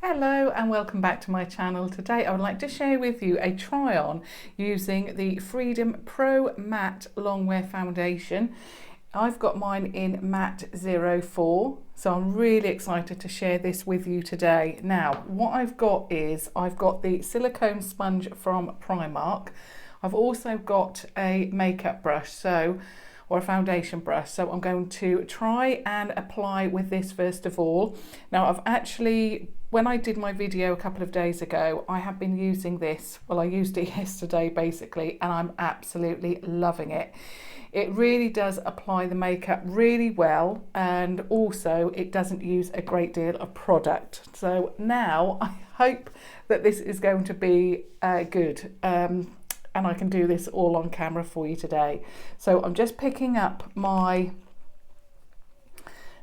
Hello and welcome back to my channel. Today I would like to share with you a try on using the Freedom Pro Matte Longwear Foundation. I've got mine in Matte 04, so I'm really excited to share this with you today. Now what I've got is I've got the silicone sponge from Primark. I've also got a makeup brush or a foundation brush, so I'm going to try and apply with this first of all. Now I've actually, when I did my video a couple of days ago, I have been using this. Well, I used it yesterday basically, and I'm absolutely loving it. It really does apply the makeup really well, and also it doesn't use a great deal of product. So now I hope that this is going to be good. And I can do this all on camera for you today. So I'm just picking up my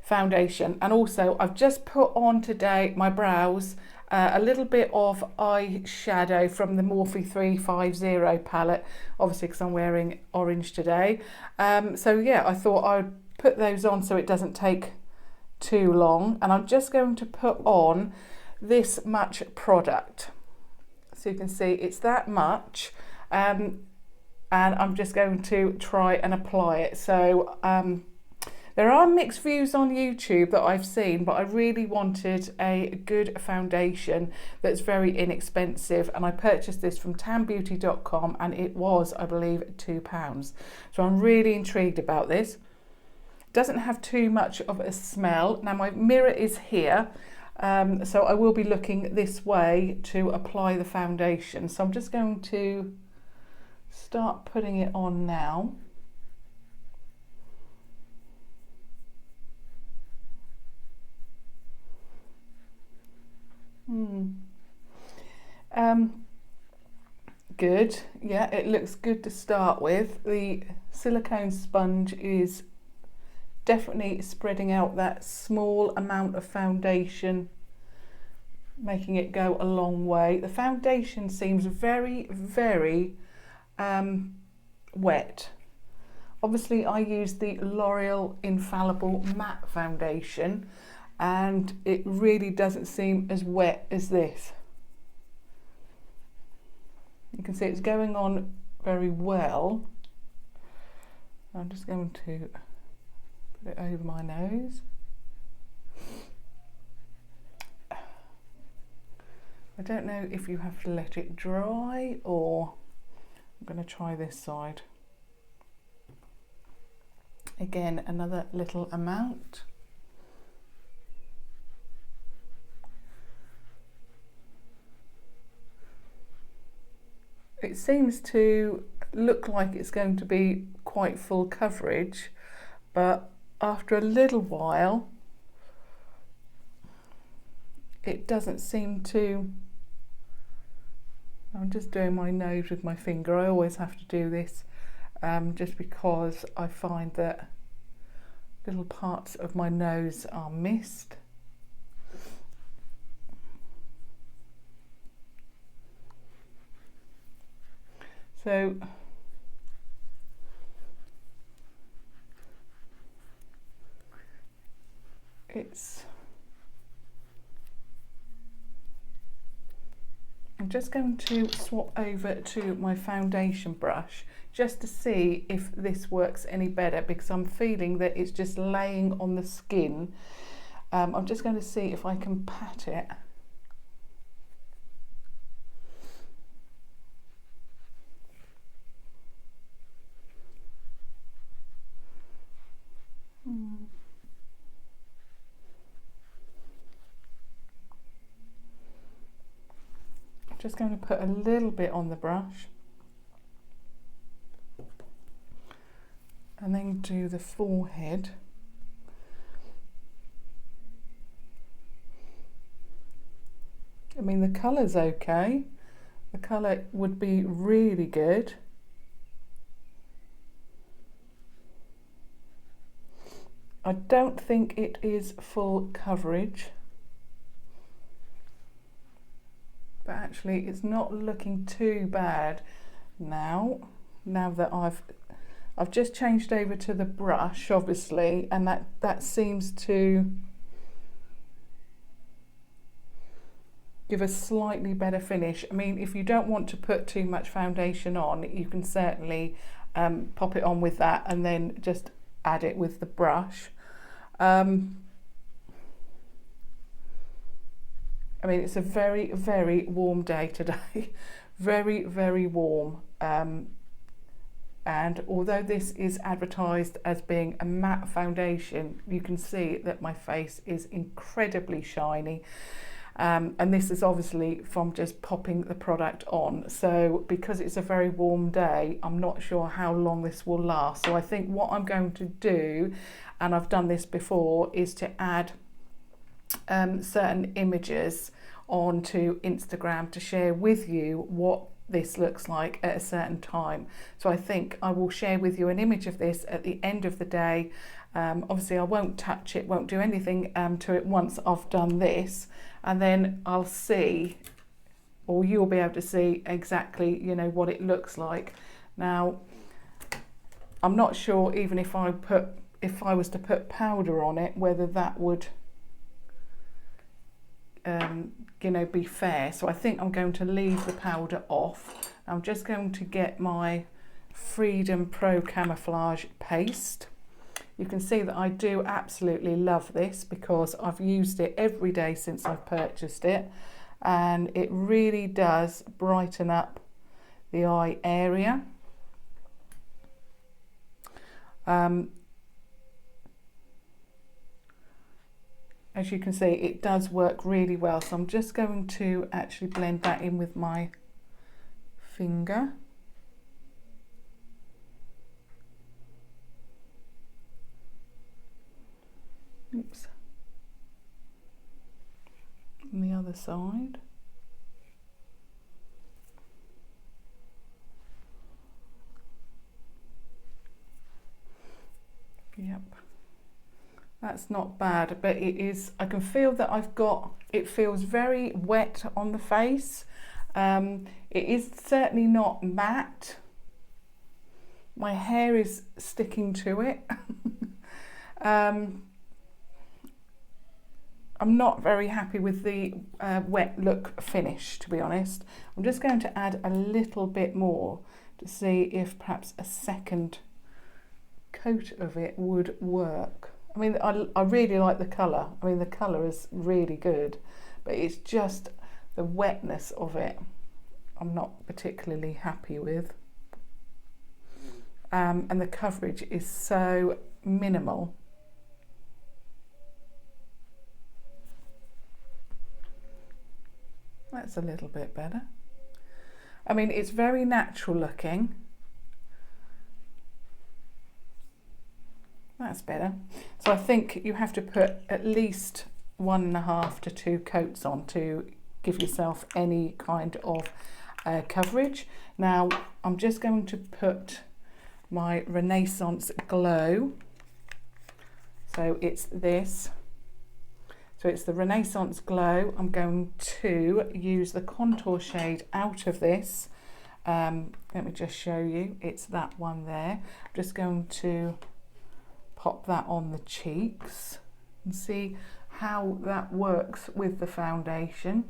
foundation, and also I've just put on today my brows a little bit of eyeshadow from the Morphe 350 palette, obviously because I'm wearing orange today. So yeah, I thought I'd put those on so it doesn't take too long, and I'm just going to put on this much product. So you can see it's that much. And I'm just going to try and apply it. So there are mixed views on YouTube that I've seen, but I really wanted a good foundation that's very inexpensive, and I purchased this from tanbeauty.com, and it was, I believe, £2. So I'm really intrigued about this. It doesn't have too much of a smell. Now my mirror is here, so I will be looking this way to apply the foundation. So I'm just going to start putting it on now. Good. Yeah, it looks good to start with. The silicone sponge is definitely spreading out that small amount of foundation, making it go a long way. The foundation seems very, very wet. Obviously I use the L'Oreal Infallible Matte Foundation, and it really doesn't seem as wet as this. You can see it's going on very well. I'm just going to put it over my nose. I don't know if you have to let it dry, or I'm going to try this side. Again, another little amount. It seems to look like it's going to be quite full coverage, but after a little while it doesn't seem to. I'm just doing my nose with my finger. I always have to do this just because I find that little parts of my nose are missed. So I'm just going to swap over to my foundation brush just to see if this works any better, because I'm feeling that it's just laying on the skin. I'm just going to see if I can pat it. Just going to put a little bit on the brush and then do the forehead. I mean, the colour's okay. The colour would be really good. I don't think it is full coverage, but actually it's not looking too bad now that I've just changed over to the brush, obviously, and that seems to give a slightly better finish. I mean, if you don't want to put too much foundation on, you can certainly pop it on with that and then just add it with the brush. I mean, it's a very, very warm day today. Very, very warm. And although this is advertised as being a matte foundation, you can see that my face is incredibly shiny. And this is obviously from just popping the product on. So because it's a very warm day, I'm not sure how long this will last. So I think what I'm going to do, and I've done this before, is to add certain images onto Instagram to share with you what this looks like at a certain time. So I think I will share with you an image of this at the end of the day. Obviously I won't touch it, won't do anything to it once I've done this, and then I'll see, or you'll be able to see exactly, you know, what it looks like. Now I'm not sure, even if I was to put powder on it, whether that would you know, be fair. So I think I'm going to leave the powder off. I'm just going to get my Freedom Pro Camouflage paste. You can see that I do absolutely love this because I've used it every day since I've purchased it, and it really does brighten up the eye area. As you can see, it does work really well. So I'm just going to actually blend that in with my finger. Oops. On the other side. Yep. That's not bad, but it is, I can feel that it feels very wet on the face. It is certainly not matte. My hair is sticking to it. I'm not very happy with the wet look finish, to be honest. I'm just going to add a little bit more to see if perhaps a second coat of it would work. I mean, I really like the colour. I mean, the colour is really good, but it's just the wetness of it I'm not particularly happy with. And the coverage is so minimal. That's a little bit better. I mean, it's very natural looking. That's better. So I think you have to put at least 1.5 to 2 coats on to give yourself any kind of coverage. Now I'm just going to put my Renaissance Glow. So it's this. So it's the Renaissance Glow. I'm going to use the contour shade out of this. Let me just show you. It's that one there. I'm just going to pop that on the cheeks and see how that works with the foundation.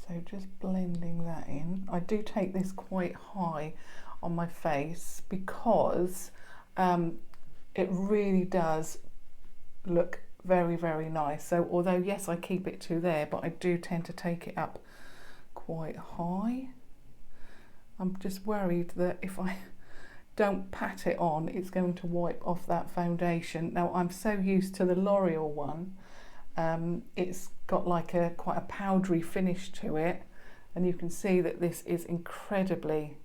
So just blending that in. I do take this quite high on my face because it really does look very, very nice. So although yes, I keep it to there, but I do tend to take it up quite high. I'm just worried that if I don't pat it on, it's going to wipe off that foundation. Now I'm so used to the L'Oreal one. It's got like quite a powdery finish to it, and you can see that this is incredibly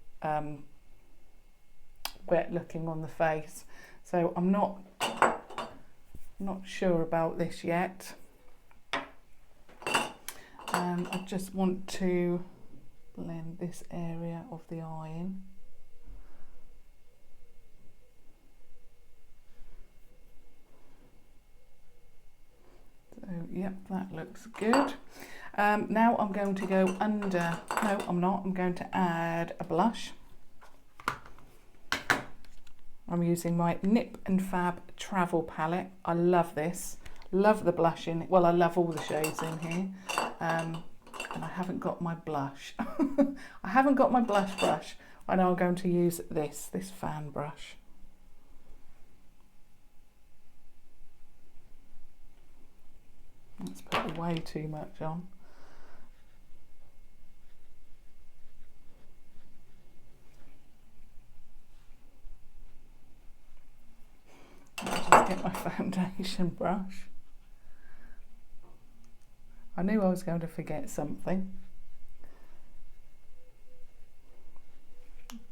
wet looking on the face. So I'm not sure about this yet. I just want to blend this area of the eye in. So, yep, that looks good. Now I'm going to go under, no I'm not, I'm going to add a blush. I'm using my Nip and Fab Travel palette. I love this, love the blush in it. Well, I love all the shades in here. And I haven't got my blush. I haven't got my blush brush. I know I'm going to use this fan brush. Let's put way too much on. I'll just get my foundation brush. I knew I was going to forget something.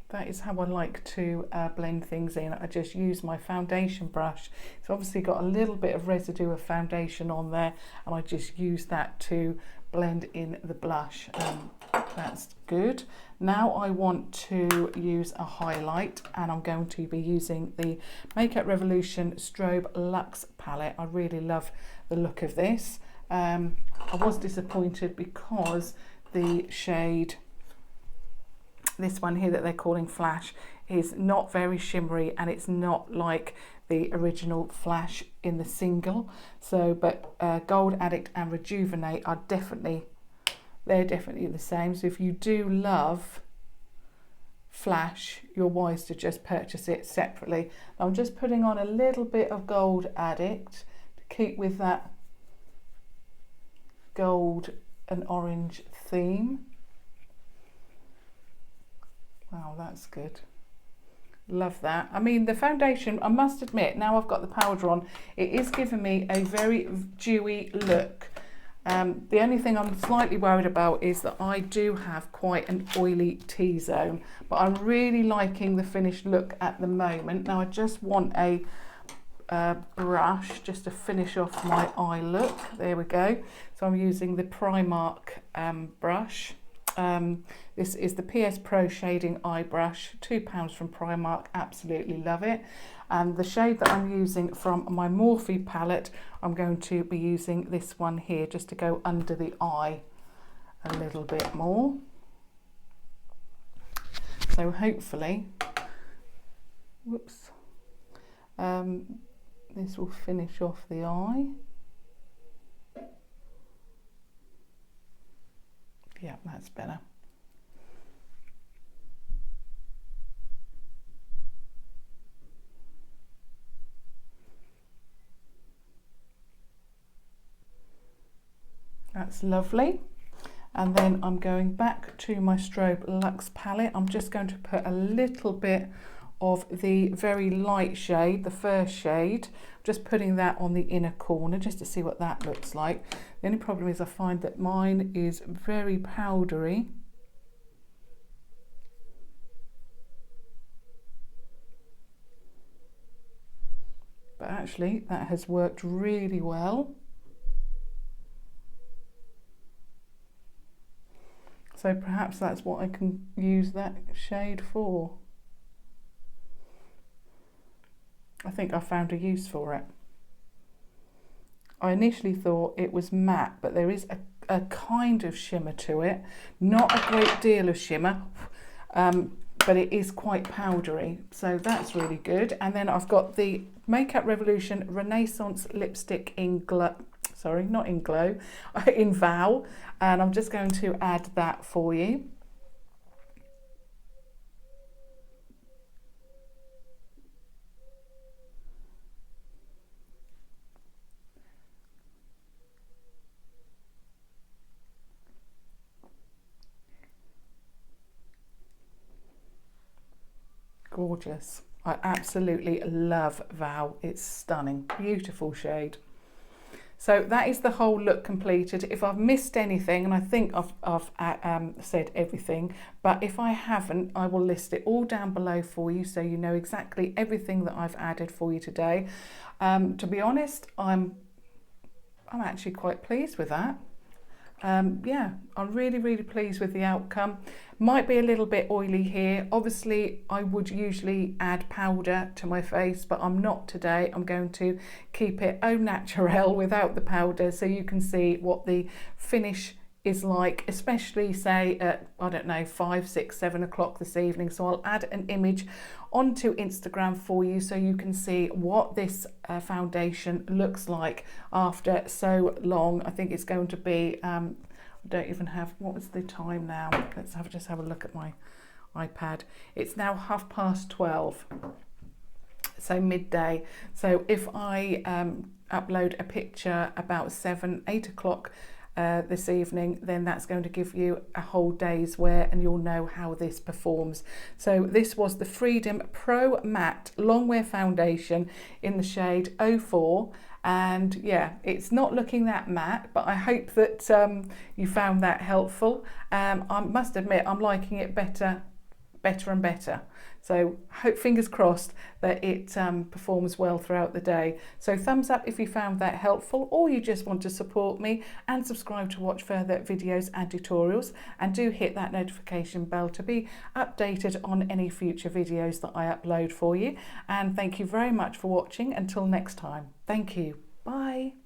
That is how I like to blend things in. I just use my foundation brush. It's obviously got a little bit of residue of foundation on there, and I just use that to blend in the blush. That's good. Now I want to use a highlight, and I'm going to be using the Makeup Revolution Strobe Luxe palette. I really love the look of this. I was disappointed because the shade, this one here that they're calling Flash, is not very shimmery, and it's not like the original Flash in the single. So, but Gold Addict and Rejuvenate are they're definitely the same. So if you do love Flash, you're wise to just purchase it separately. I'm just putting on a little bit of Gold Addict to keep with that gold and orange theme. Wow, that's good. Love that. I mean, the foundation, I must admit, now I've got the powder on, it is giving me a very dewy look. The only thing I'm slightly worried about is that I do have quite an oily T-zone, but I'm really liking the finished look at the moment. Now I just want a brush just to finish off my eye look. There we go. So I'm using the Primark brush. This is the PS Pro Shading Eye Brush, £2 from Primark, absolutely love it. And the shade that I'm using from my Morphe palette, I'm going to be using this one here just to go under the eye a little bit more. So hopefully, whoops, this will finish off the eye. Yeah, that's better. That's lovely. And then I'm going back to my Strobe Luxe palette. I'm just going to put a little bit of the very light shade, the first shade, just putting that on the inner corner just to see what that looks like. The only problem is I find that mine is very powdery. But actually that has worked really well. So perhaps that's what I can use that shade for. I think I found a use for it. I initially thought it was matte, but there is a kind of shimmer to it. Not a great deal of shimmer, but it is quite powdery. So that's really good. And then I've got the Makeup Revolution Renaissance Lipstick in Glow. Sorry, not in Glow, in Vow. And I'm just going to add that for you. Gorgeous. I absolutely love Vow. It's stunning, beautiful shade. So that is the whole look completed. If I've missed anything, and I think I've said everything, but if I haven't, I will list it all down below for you so you know exactly everything that I've added for you today. To be honest, I'm actually quite pleased with that. Yeah, I'm really pleased with the outcome. Might be a little bit oily here. Obviously, I would usually add powder to my face, but I'm not today. I'm going to keep it au naturel without the powder so you can see what the finish is like, especially say at, I don't know, 5, 6, 7 o'clock this evening. So I'll add an image onto Instagram for you so you can see what this foundation looks like after so long. I think it's going to be, I don't even have, what was the time now? Let's just have a look at my iPad. It's now 12:30. So midday. So if I upload a picture about 7, 8 o'clock this evening, then that's going to give you a whole day's wear and you'll know how this performs. So this was the Freedom Pro Matte Longwear Foundation in the shade 04, and yeah, it's not looking that matte, but I hope that you found that helpful. I must admit I'm liking it better and better. So hope, fingers crossed, that it performs well throughout the day. So thumbs up if you found that helpful, or you just want to support me, and subscribe to watch further videos and tutorials, and do hit that notification bell to be updated on any future videos that I upload for you. And thank you very much for watching. Until next time, thank you. Bye.